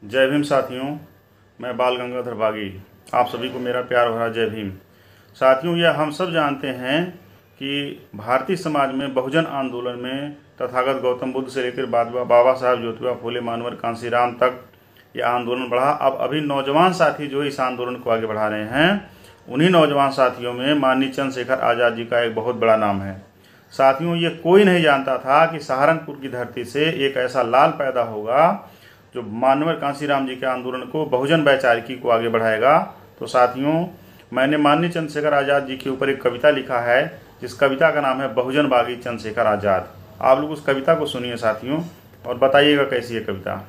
जय भीम साथियों, मैं बाल गंगाधर बागी। आप सभी को मेरा प्यार भरा जय भीम। साथियों, यह हम सब जानते हैं कि भारतीय समाज में बहुजन आंदोलन में तथागत गौतम बुद्ध से लेकर बाबा साहब ज्योतिबा फूले मानवर कांसीराम तक यह आंदोलन बढ़ा। अब अभी नौजवान साथी जो इस आंदोलन को आगे बढ़ा रहे हैं, उन्हीं नौजवान साथियों में माननीय चंद्रशेखर आज़ाद जी का एक बहुत बड़ा नाम है। साथियों, ये कोई नहीं जानता था कि सहारनपुर की धरती से एक ऐसा लाल पैदा होगा जो मानवर कांसीराम जी के आंदोलन को, बहुजन वैचारिकी को आगे बढ़ाएगा। तो साथियों, मैंने माननीय चंद्रशेखर आज़ाद जी के ऊपर एक कविता लिखा है, जिस कविता का नाम है बहुजन बागी चंद्रशेखर आज़ाद। आप लोग उस कविता को सुनिए साथियों, और बताइएगा कैसी है कविता।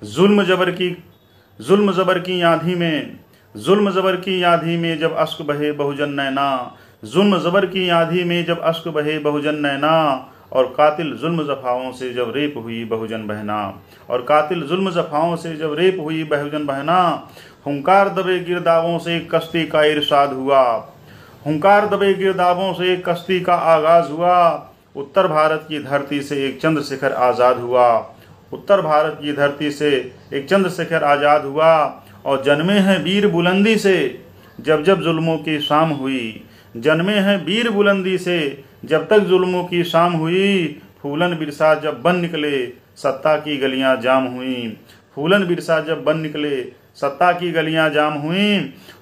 जुल्म जबर की आंधी में, जुल्म जबर की आंधी में जब अश्क बहे बहुजन नैना, जुल्म जबर की आंधी में जब अश्क बहे बहुजन नैना, और कातिल जुल्म जफाओं से जब रेप हुई बहुजन बहना, और कातिल जुल्म जफाओं से जब रेप हुई बहुजन बहना, हुंकार दबे गिरदावों से कश्ती का इरशाद हुआ, हुंकार दबे गिरदावों से कश्ती का आगाज हुआ, उत्तर भारत की धरती से एक चंद्रशेखर आज़ाद हुआ, उत्तर भारत की धरती से एक चंद्रशेखर आज़ाद हुआ, और जन्मे हैं वीर बुलंदी से जब जब जुल्मों की शाम हुई, जन्मे हैं वीर बुलंदी से जब तक जुल्मों की शाम हुई, फूलन बिरसा जब बन निकले सत्ता की गलियां जाम हुई, फूलन बिरसा जब बन निकले सत्ता की गलियां जाम हुई,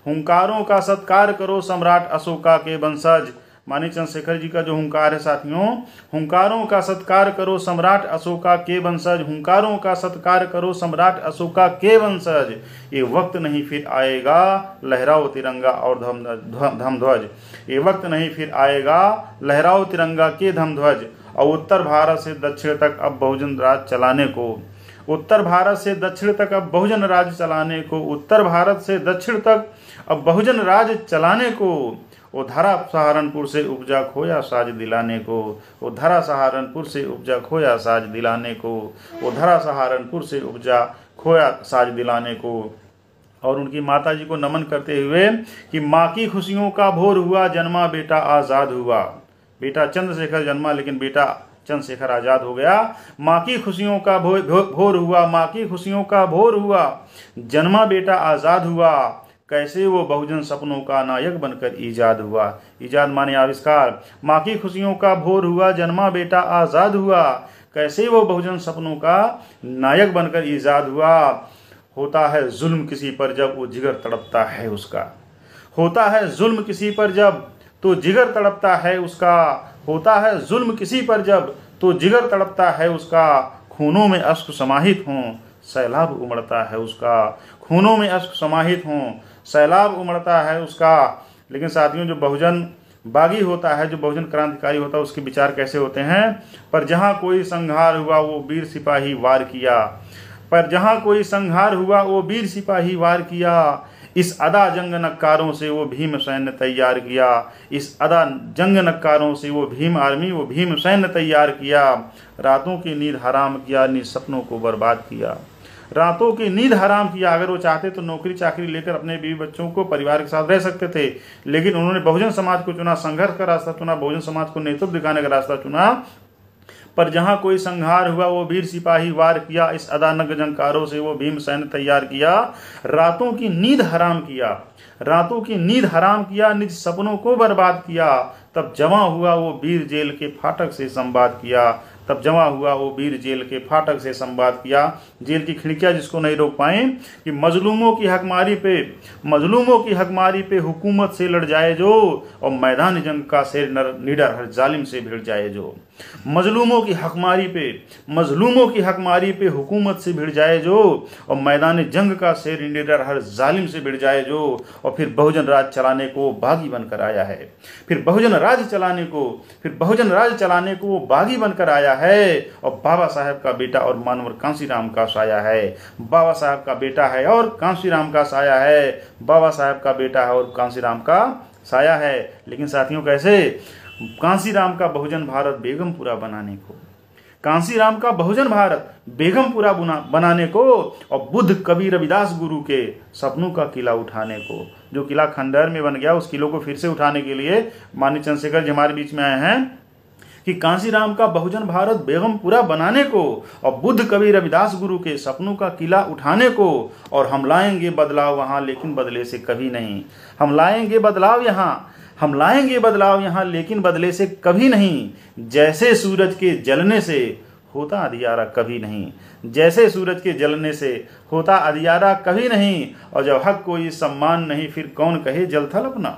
हुंकारों का सत्कार करो सम्राट अशोका के वंशज। माननीय चंद्रशेखर जी का जो हुंकार है साथियों, हुंकारों का सत्कार करो सम्राट अशोका के वंशज, हुंकारों का सत्कार करो सम्राट अशोका के वंशज। ये वक्त नहीं फिर आएगा लहराओ तिरंगा और धम ध्वज, ये वक्त नहीं फिर आएगा लहराओ तिरंगा के धम ध्वज। और उत्तर भारत से दक्षिण तक अब बहुजन राज चलाने को, उत्तर भारत से दक्षिण तक अब बहुजन राज चलाने को, उत्तर भारत से दक्षिण तक अब बहुजन राज चलाने को, वो धरा सहारनपुर से उपजा खोया साज दिलाने को, वो धरा सहारनपुर से उपजा खोया साज दिलाने को, वो धरा सहारनपुर से उपजा खोया साज दिलाने को। और उनकी माता जी को नमन करते हुए कि माँ की खुशियों का भोर हुआ जन्मा बेटा आज़ाद हुआ। बेटा चंद्रशेखर जन्मा लेकिन बेटा चंद्रशेखर आज़ाद हो गया। माँ की खुशियों का भोर हुआ, माँ की खुशियों का भोर हुआ जन्मा बेटा आज़ाद हुआ, कैसे वो बहुजन सपनों का नायक बनकर ईजाद हुआ। ईजाद माने आविष्कार। माँ की खुशियों का भोर हुआ जन्मा बेटा आज़ाद हुआ, कैसे वो बहुजन सपनों का नायक बनकर ईजाद हुआ। होता है जुल्म किसी पर जब वो जिगर तड़पता है उसका, होता है जुल्म किसी पर जब तो जिगर तड़पता है उसका, होता है जुल्म किसी पर जब तो जिगर तड़पता है उसका, खूनों में अश्क समाहित हों सैलाब उमड़ता है उसका, खूनों में अश्क समाहित हों सैलाब उमड़ता है उसका। लेकिन साथियों, जो बहुजन बागी होता है, जो बहुजन क्रांतिकारी होता है, उसके विचार कैसे होते हैं। पर जहाँ कोई संहार हुआ वो वीर सिपाही वार किया, पर जहाँ कोई संहार हुआ वो वीर सिपाही वार किया, इस अदा जंग नक्कारों से वो भीम सैन्य तैयार किया, इस अदा जंग नक्कारों से वो भीम आर्मी, वो भीम सैन्य तैयार किया, रातों की नींद हराम किया, निज सपनों को बर्बाद किया, रातों की नींद हराम किया। अगर वो चाहते तो नौकरी चाकरी लेकर अपने बीवी बच्चों को परिवार के साथ रह सकते थे, लेकिन उन्होंने बहुजन समाज को चुना, संघर्ष का रास्ता चुना, बहुजन समाज को नेतृत्व दिखाने का रास्ता चुना। पर जहाँ कोई संहार हुआ वो वीर सिपाही वार किया, इस अदानक जंकारों से वो भीम सैन्य तैयार किया, रातों की नींद हराम किया, रातों की नींद हराम किया, निज सपनों को बर्बाद किया। तब जमा हुआ वो वीर जेल के फाटक से संवाद किया, तब जमा हुआ वो वीर जेल के फाटक से संवाद किया। जेल की खिड़कियां जिसको नहीं रोक पाए कि मजलूमों की हकमारी पे, मजलूमों की हकमारी पे हुकूमत से लड़ जाए जो, और मैदान जंग का शेर निडर हर जालिम से भिड़ जाए जो। मजलूमों की हकमारी पे, मजलूमों की हकमारी पे हुकूमत से भिड़ जाए जो, और मैदान जंग का शेर निडर हर जालिम से भिड़ जाए जो। और फिर बहुजन राज चलाने को बागी बनकर आया है, फिर बहुजन राज चलाने को, फिर बहुजन राज चलाने को वो बागी बनकर आया है। और बाबा साहब का बेटा और मानवर कांसीराम का साया है, बाबा साहब का बेटा है और कांसीराम का साया है, बाबा साहब का बेटा है और कांसीराम का साया है। लेकिन साथियों, कैसे कांसीराम का बहुजन भारत बेगमपुरा बनाने को, कांसीराम का बहुजन भारत बेगमपुरा बनाने को, और बुद्ध कबीर रविदास गुरु के सपनों का किला उठाने को, जो किला खंडहर में बन गया उस किले को फिर से उठाने के लिए माननीय चंद्रशेखर जी हमारे बीच में आए हैं। कि कांशीराम का बहुजन भारत बेगमपुरा बनाने को और बुद्ध कबीर रविदास गुरु के सपनों का किला उठाने को, और हम लाएंगे बदलाव वहाँ लेकिन बदले से कभी नहीं। हम लाएंगे बदलाव यहाँ लेकिन बदले से कभी नहीं। जैसे सूरज के जलने से होता अंधियारा कभी नहीं, जैसे सूरज के जलने से होता अंधियारा कभी नहीं। और जब हक कोई सम्मान नहीं फिर कौन कहे जल थल अपना।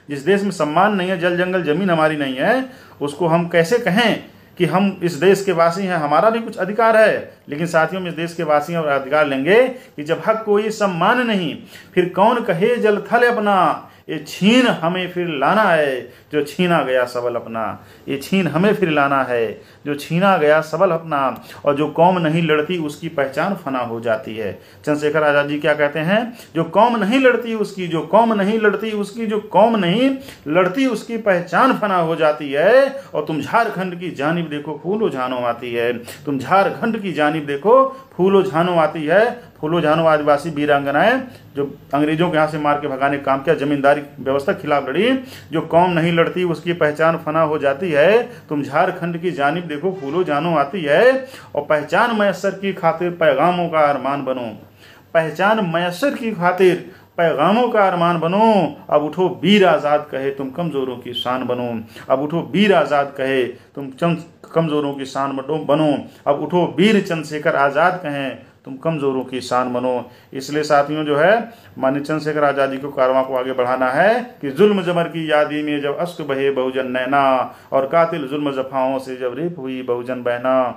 जिस देश में सम्मान नहीं है, जल जंगल जमीन हमारी नहीं है, उसको हम कैसे कहें कि हम इस देश के वासी हैं, हमारा भी कुछ अधिकार है। लेकिन साथियों, में इस देश के वासी और अधिकार लेंगे कि जब हक कोई सम्मान नहीं फिर कौन कहे जल थल अपना। ये छीन हमें फिर लाना है जो छीना गया सबल अपना। ये छीन हमें फिर लाना है जो छीना गया सबल अपना। और जो कौम नहीं लड़ती उसकी पहचान फना हो जाती है। चंद्रशेखर आजाद जी क्या कहते हैं? जो कौम नहीं लड़ती उसकी, जो कौम नहीं लड़ती उसकी, जो कौम नहीं लड़ती उसकी पहचान फना हो जाती है। और तुम झारखंड की जानिब देखो फूलो झानो आती है। तुम झारखंड की जानिब देखो फूलो झानो आती है। फूलो झानो आदिवासी वीरांगनाएं जो अंग्रेजों के यहाँ से मार के भगाने का काम किया, जमींदारी व्यवस्था के खिलाफ लड़ी। जो कौम नहीं लड़ती उसकी पहचान फना हो जाती है। तुम झारखंड की जानिब देखो फूलो झानो आती है। और पहचान मयस्सर की खातिर पैगामों का अरमान बनो। पहचान मयस्सर की खातिर पैगामों का अरमान बनो। अब उठो वीर आजाद कहे तुम कमजोरों की शान बनो। अब उठो वीर आजाद कहे तुम कमजोरों की शान बनो। अब उठो वीर चंद्रशेखर आजाद कहें तुम कमजोरों की शान बनो। इसलिए साथियों जो है माननीय चंद्रशेखर आजाद जी को कारवां को आगे बढ़ाना है कि जुल्म जबर की यादी में जब अश्क बहे बहुजन नैना, और कातिल जुल्म जफाओं से जब रेप हुई बहुजन बहना।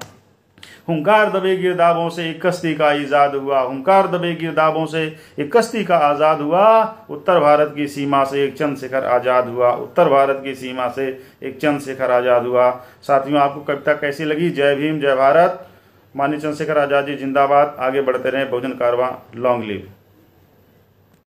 हुंकार दबे गिरदाबों से एक कश्ती का आजाद हुआ। हुंकार दबे गिरदाबों से एक कश्ती का आजाद हुआ। उत्तर भारत की सीमा से एक चंद्रशेखर आजाद हुआ। उत्तर भारत की सीमा से एक चंद्रशेखर आजाद हुआ। साथियों, आपको कविता कैसी लगी? जय भीम, जय भारत। माननीय चंद्रशेखर आजाद जी जिंदाबाद। आगे बढ़ते रहें बहुजन कारवां लॉन्ग लिव।